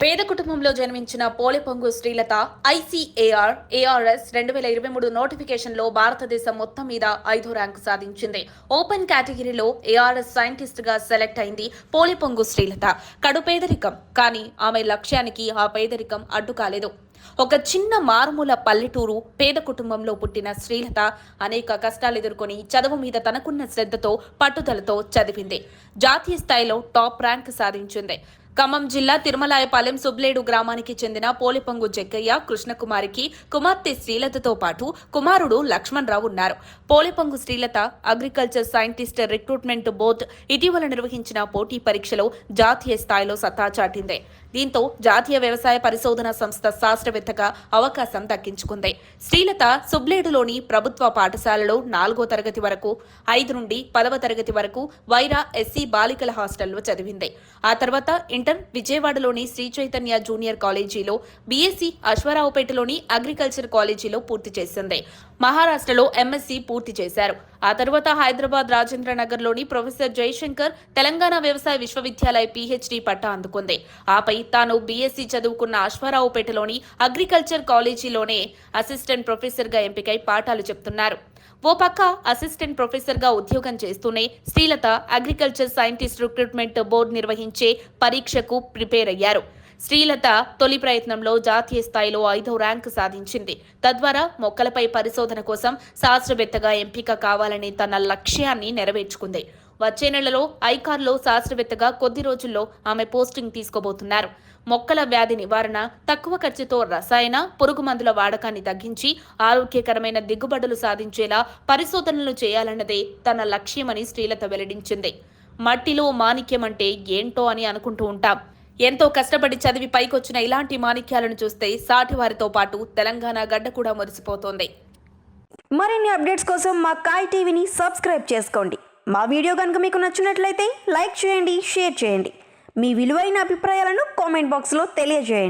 పేద కుటుంబంలో జన్మించిన పోలిపొంగు శ్రీలత ఐసీఏఆర్-ఏఆర్ఎస్ 2023 నోటిఫికేషన్లో భారతదేశం మొత్తం మీద 5వ ర్యాంకు సాధించింది. ఓపెన్ కేటగిరీలో ఏఆర్ఎస్ సైంటిస్ట్గా సెలెక్ట్ అయింది పోలిపొంగు శ్రీలత. కడు పేదరికం, కానీ ఆమె లక్ష్యానికి ఆ పేదరికం అడ్డు కాలేదు. ఒక చిన్న మారుమూల పల్లెటూరు పేద కుటుంబంలో పుట్టిన శ్రీలత అనేక కష్టాలు ఎదుర్కొని చదువు మీద తనకున్న శ్రద్ధతో పట్టుదలతో చదివింది. జాతీయ స్థాయిలో టాప్ ర్యాంక్ సాధించింది. ఖమ్మం జిల్లా తిరుమలాయపాలెం సుబ్లేడు గ్రామానికి చెందిన పోలిపొంగు జగ్గయ్య కృష్ణకుమారికి కుమార్తె శ్రీలతతో పాటు కుమారుడు లక్ష్మణరావు ఉన్నారు. Polipongu Srilatha agriculture scientist recruitment board ఇటీవల నిర్వహించిన పోటీ పరీక్షలో జాతీయ స్థాయిలో సత్తా చాటింది. దీంతో జాతీయ వ్యవసాయ పరిశోధన సంస్థ శాస్త్రవేత్తగా అవకాశం దక్కించుకుంది. శ్రీలత సుబ్లేడులోని ప్రభుత్వ పాఠశాలలో 4వ తరగతి వరకు, 5 నుండి 10వ తరగతి వరకు వైరా ఎస్సీ బాలికల హాస్టల్లో చదివింది. ఆ తర్వాత ఇంటర్ విజయవాడలోని శ్రీ చైతన్య జూనియర్ కాలేజీలో, బీఎస్సీ అశ్వారావుపేటలోని అగ్రికల్చర్ కాలేజీలో పూర్తి చేసింది. మహారాష్ట్రలో ఎంఎస్సీ పూర్తి చేశారు. ఆ తర్వాత హైదరాబాద్ రాజేంద్ర నగర్లోని ప్రొఫెసర్ జయశంకర్ తెలంగాణ వ్యవసాయ విశ్వవిద్యాలయ పీహెచ్డీ పట్టా అందుకుంది. ఆపై తాను బీఎస్సీ చదువుకున్న అశ్వారావుపేటలోని అగ్రికల్చర్ కాలేజీలోనే అసిస్టెంట్ ప్రొఫెసర్గా ఎంపికై పాఠాలు చెప్తున్నారు. ఓ పక్క అసిస్టెంట్ ప్రొఫెసర్గా ఉద్యోగం చేస్తూనే Srilatha agriculture scientist recruitment board నిర్వహించే పరీక్షకు ప్రిపేర్ అయ్యారు. శ్రీలత తొలి ప్రయత్నంలో జాతీయ స్థాయిలో 5వ ర్యాంకు సాధించింది. తద్వారా మొక్కలపై పరిశోధన కోసం శాస్త్రవేత్తగా ఎంపిక కావాలనే తన లక్ష్యాన్ని నెరవేర్చుకుంది. వచ్చే నెలలో ఐకార్లో శాస్త్రవేత్తగా కొద్ది రోజుల్లో ఆమె పోస్టింగ్ తీసుకోబోతున్నారు. మొక్కల వ్యాధి నివారణ, తక్కువ ఖర్చుతో రసాయన, పురుగు మందుల వాడకాన్ని తగ్గించి ఆరోగ్యకరమైన దిగుబడులు సాధించేలా పరిశోధనలు చేయాలన్నదే తన లక్ష్యమని శ్రీలత వెల్లడించింది. మట్టిలో మాణిక్యం అంటే ఏంటో అని అనుకుంటూ ఉంటాం. ఎంతో కష్టపడి చదివి పైకొచ్చిన ఇలాంటి మాణిక్యాలను చూస్తే సాటి వారితో పాటు తెలంగాణ గడ్డ కూడా మురిసిపోతోంది. మరిన్ని అప్డేట్స్ కోసం మా కాయ్ టీవీని సబ్స్క్రైబ్ చేసుకోండి. మా వీడియో కనుక మీకు నచ్చినట్లయితే లైక్ చేయండి, షేర్ చేయండి. మీ విలువైన అభిప్రాయాలను కామెంట్ బాక్స్లో తెలియజేయండి.